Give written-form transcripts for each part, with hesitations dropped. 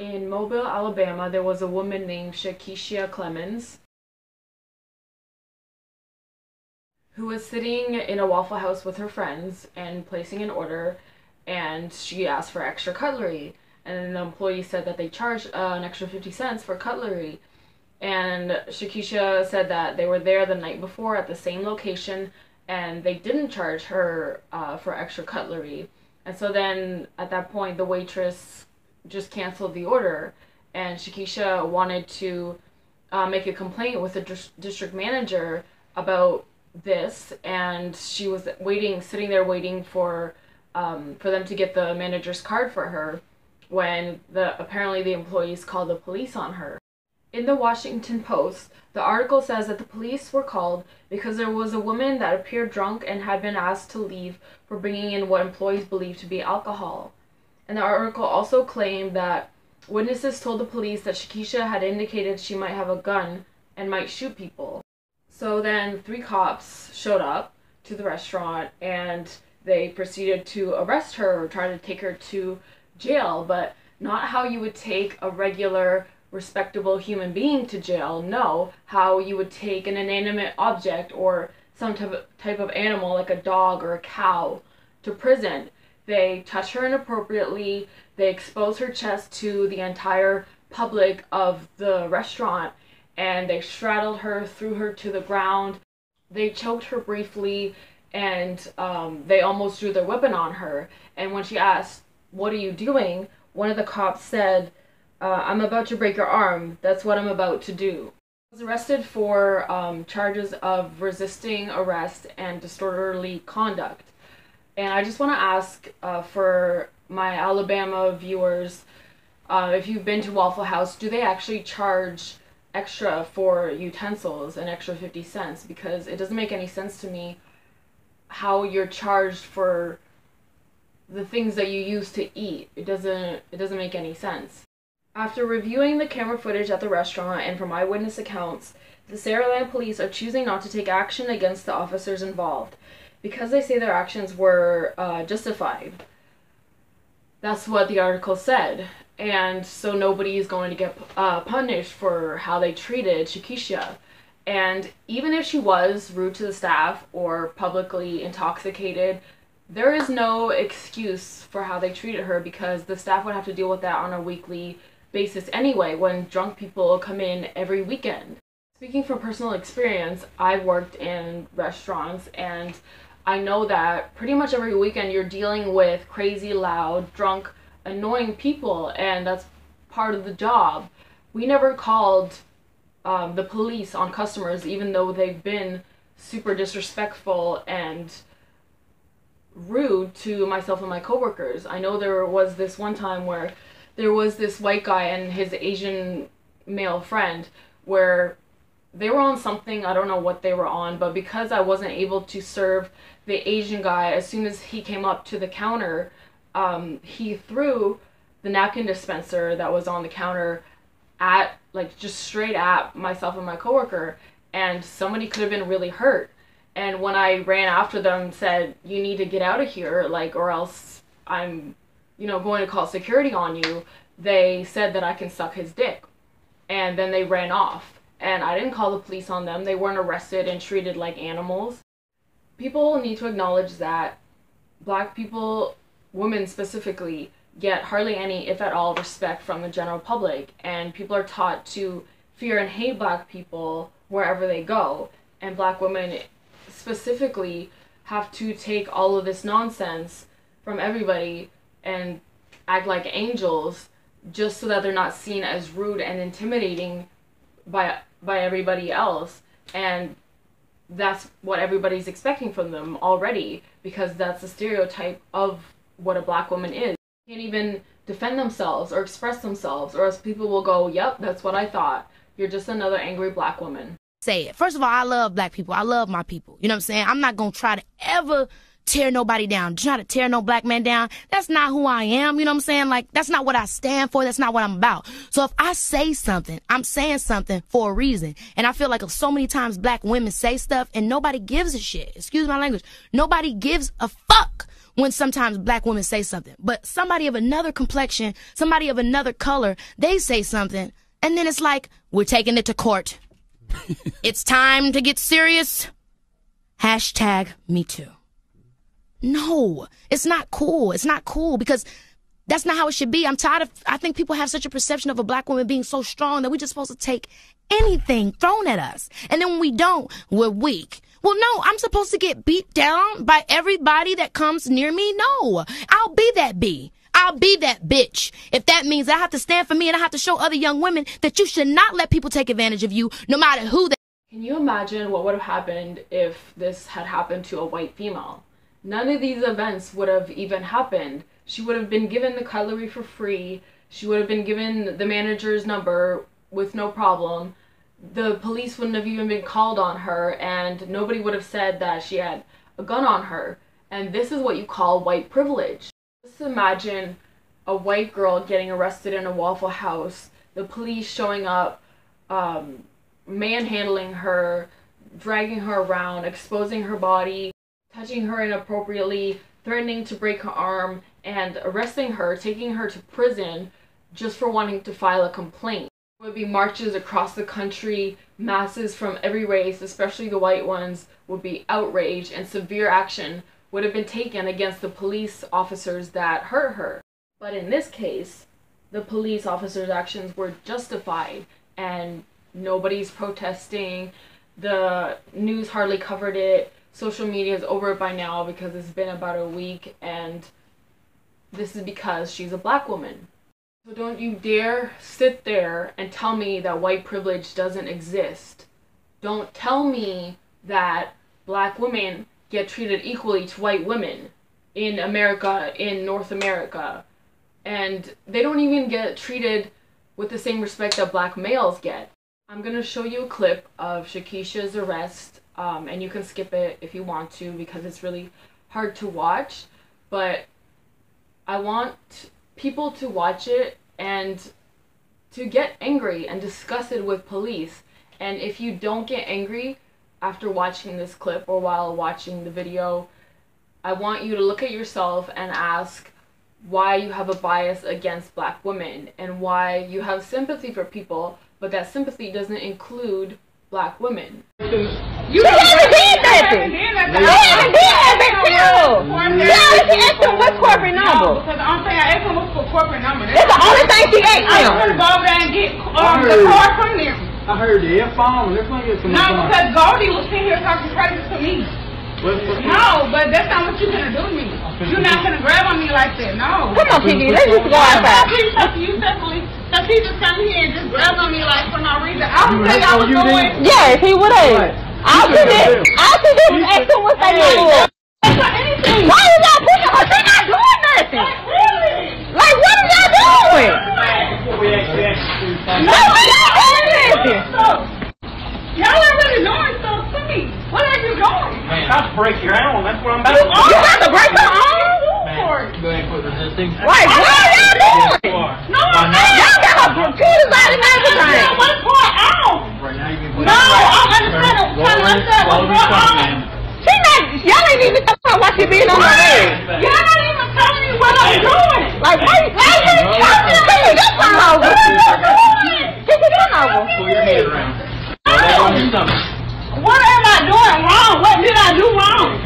In Mobile, Alabama, there was a woman named Shakisha Clemens who was sitting in a Waffle House with her friends and placing an order, and she asked for extra cutlery. And the employee said that they charged an extra 50 cents for cutlery. And Shakisha said that they were there the night before at the same location and they didn't charge her for extra cutlery. And so then at that point, the waitress just canceled the order, and Shakisha wanted to make a complaint with the district manager about this, and she was sitting there waiting for them to get the manager's card for her when apparently the employees called the police on her. In the Washington Post, the article says that the police were called because there was a woman that appeared drunk and had been asked to leave for bringing in what employees believed to be alcohol. And the article also claimed that witnesses told the police that Shakisha had indicated she might have a gun and might shoot people. So then 3 cops showed up to the restaurant and they proceeded to arrest her or try to take her to jail, but not how you would take a regular respectable human being to jail. No, how you would take an inanimate object or some type of animal like a dog or a cow to prison. They touch her inappropriately, they expose her chest to the entire public of the restaurant, and they straddled her, threw her to the ground. They choked her briefly, and they almost drew their weapon on her. And when she asked, "What are you doing?" one of the cops said, "I'm about to break your arm. That's what I'm about to do." I was arrested for charges of resisting arrest and disorderly conduct. And I just want to ask for my Alabama viewers, if you've been to Waffle House, do they actually charge extra for utensils, an extra 50 cents? Because it doesn't make any sense to me how you're charged for the things that you use to eat. It doesn't make any sense. After reviewing the camera footage at the restaurant and from eyewitness accounts, the Saraland police are choosing not to take action against the officers involved because they say their actions were justified. That's what the article said. And so nobody is going to get punished for how they treated Shakisha. And even if she was rude to the staff or publicly intoxicated, there is no excuse for how they treated her, because the staff would have to deal with that on a weekly basis anyway when drunk people come in every weekend. Speaking from personal experience, I've worked in restaurants and I know that pretty much every weekend you're dealing with crazy, loud, drunk, annoying people, and that's part of the job. We never called the police on customers, even though they've been super disrespectful and rude to myself and my coworkers. I know there was this one time where there was this white guy and his Asian male friend where they were on something, I don't know what they were on, but because I wasn't able to serve the Asian guy, as soon as he came up to the counter, he threw the napkin dispenser that was on the counter at, like, just straight at myself and my coworker, and somebody could have been really hurt. And when I ran after them and said, "You need to get out of here, like, or else I'm, going to call security on you," they said that I can suck his dick. And then they ran off. And I didn't call the police on them. They weren't arrested and treated like animals. People need to acknowledge that Black people, women specifically, get hardly any, if at all, respect from the general public. And people are taught to fear and hate Black people wherever they go. And Black women specifically have to take all of this nonsense from everybody and act like angels just so that they're not seen as rude and intimidating by everybody else. And that's what everybody's expecting from them already, because that's the stereotype of what a Black woman is. They can't even defend themselves or express themselves, or else people will go, "Yep, that's what I thought. You're just another angry Black woman." Say it. First of all, I love Black people. I love my people. You know what I'm saying? I'm not going to try to ever tear nobody down, try to tear no Black man down. That's not who I am. You know what I'm saying? Like, that's not what I stand for. That's not what I'm about. So if I say something, I'm saying something for a reason. And I feel like so many times Black women say stuff and nobody gives a shit. Excuse my language. Nobody gives a fuck when sometimes black women say something. But somebody of another complexion, somebody of another color, they say something. And then it's like, we're taking it to court. It's time to get serious. Hashtag me too. No, it's not cool. It's not cool because that's not how it should be. I'm tired of, I think people have such a perception of a black woman being so strong that we're just supposed to take anything thrown at us. And then when we don't, we're weak. Well, no, I'm supposed to get beat down by everybody that comes near me? No, I'll be that bee. I'll be that bitch. If that means I have to stand for me and I have to show other young women that you should not let people take advantage of you, no matter who they are. Can you imagine what would have happened if this had happened to a white female? None of these events would have even happened. She would have been given the cutlery for free. She would have been given the manager's number with no problem. The police wouldn't have even been called on her, and nobody would have said that she had a gun on her. And this is what you call white privilege. Just imagine a white girl getting arrested in a Waffle House, the police showing up, manhandling her, dragging her around, exposing her body, touching her inappropriately, threatening to break her arm, and arresting her, taking her to prison just for wanting to file a complaint. There would be marches across the country, masses from every race, especially the white ones, would be outraged, and severe action would have been taken against the police officers that hurt her. But in this case, the police officers' actions were justified, and nobody's protesting. The news hardly covered it. Social media is over it by now because it's been about a week, and this is because she's a black woman. So don't you dare sit there and tell me that white privilege doesn't exist. Don't tell me that black women get treated equally to white women in America, in North America. And they don't even get treated with the same respect that black males get. I'm going to show you a clip of Shakisha's arrest, and you can skip it if you want to because it's really hard to watch. But I want people to watch it and to get angry and disgusted with police. And if you don't get angry after watching this clip or while watching the video, I want you to look at yourself and ask why you have a bias against black women and why you have sympathy for people, but that sympathy doesn't include black women. You haven't did nothing. You haven't did nothing too. Yeah, she asked him what's corporate number. Because the only thing I asked him was for corporate number. That's the only thing she asked I him. was going to go over there and get the card from them. I heard you. They're following. They're going to get some. No, because Goldie was sitting here talking crazy to me. No, but that's not what you're going to do to me. You're not going to grab on me like that. No. Come on, Kiki. Let's just go outside. Please talk to you separately. Because he just come here and just grab on me like for no reason. I would say I was going. Yes, he would have. All she did was ask him what's that number. Anything. Why are y'all pushing her? She's not doing nothing. Like, what are y'all doing? No, y'all doing nothing. Y'all are really doing stuff to me. What are you doing? Man, I'll break your arm. That's what I'm about to do. You got to break her arm? Go ahead and put resisting. Like, what are y'all doing? No, Y'all got her computers out and everything. what's going on? Right now you can put No, I'm understanding. Trying to understand what's going on. She not, y'all ain't even talking about she being on her leg. Y'all not even telling me what I'm doing. Like, why you talking to me? That's my over. Get your gun over. Pull your head around. Lay on your stomach. What am I doing wrong? What did I do wrong?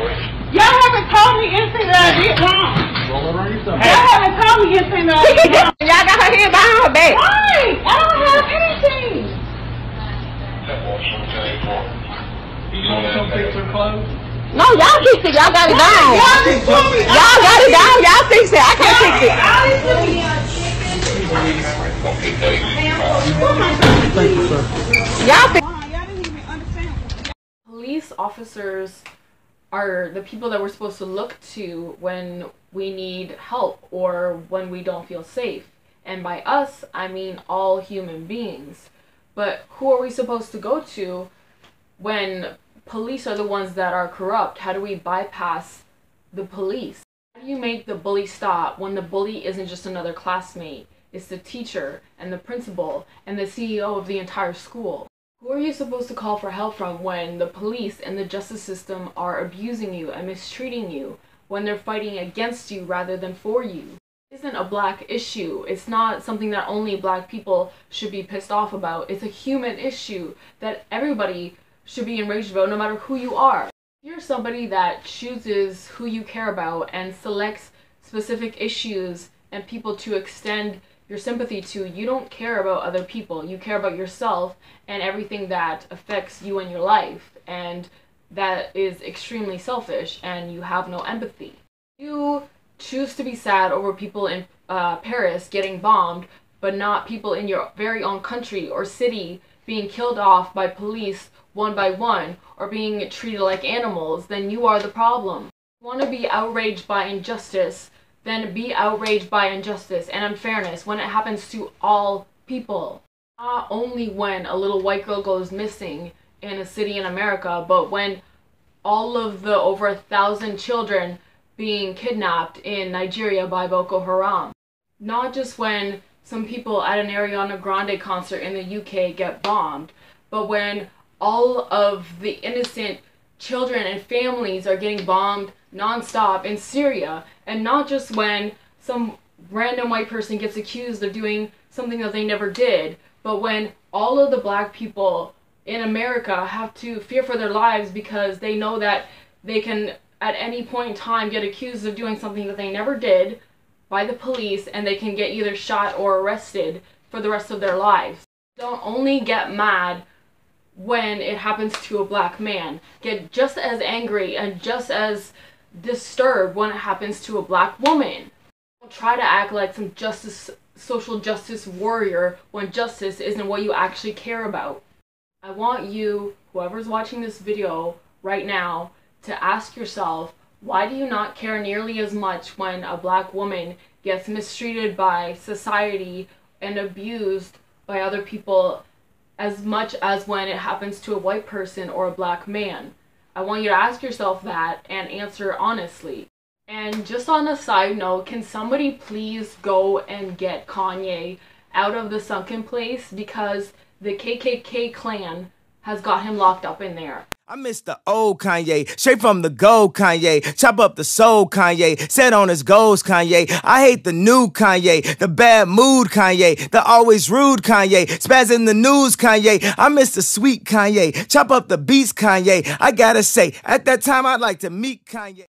Y'all haven't told me anything that I did wrong. Roll over on your stomach. Y'all haven't told me anything that I did wrong. Y'all got her head behind her back. Right. I don't have anything. You want to come fix her clothes? No, y'all fix it. Y'all got it down. Y'all got it down. Y'all fix it. I can't fix it. Thank you, sir. Y'all fix it. Police officers are the people that we're supposed to look to when we need help or when we don't feel safe. And by us, I mean all human beings. But who are we supposed to go to when police are the ones that are corrupt? How do we bypass the police? How do you make the bully stop when the bully isn't just another classmate? It's the teacher and the principal and the CEO of the entire school. Who are you supposed to call for help from when the police and the justice system are abusing you and mistreating you? when they're fighting against you rather than for you. It isn't a black issue. It's not something that only black people should be pissed off about. It's a human issue that everybody should be enraged about, no matter who you are. If you're somebody that chooses who you care about and selects specific issues and people to extend your sympathy to, you don't care about other people. You care about yourself and everything that affects you in your life, and that is extremely selfish, and you have no empathy. You choose to be sad over people in Paris getting bombed, but not people in your very own country or city being killed off by police one by one or being treated like animals. Then you are the problem. If you want to be outraged by injustice, then be outraged by injustice and unfairness when it happens to all people. Not only when a little white girl goes missing in a city in America, but when all of the over 1,000 children being kidnapped in Nigeria by Boko Haram. Not just when some people at an Ariana Grande concert in the UK get bombed, but when all of the innocent children and families are getting bombed non-stop in Syria, and not just when some random white person gets accused of doing something that they never did, but when all of the black people in America have to fear for their lives because they know that they can at any point in time get accused of doing something that they never did by the police, and they can get either shot or arrested for the rest of their lives. Don't only get mad when it happens to a black man. Get just as angry and just as disturbed when it happens to a black woman. Don't try to act like some social justice warrior when justice isn't what you actually care about. I want you, whoever's watching this video right now, to ask yourself, why do you not care nearly as much when a black woman gets mistreated by society and abused by other people as much as when it happens to a white person or a black man? I want you to ask yourself that and answer honestly. And just on a side note, can somebody please go and get Kanye out of the sunken place, because the KKK clan has got him locked up in there. I miss the old Kanye, straight from the gold Kanye, chop up the soul Kanye, set on his goals Kanye. I hate the new Kanye, the bad mood Kanye, the always rude Kanye, spaz in the news Kanye. I miss the sweet Kanye, chop up the beats Kanye. I gotta say, at that time I'd like to meet Kanye.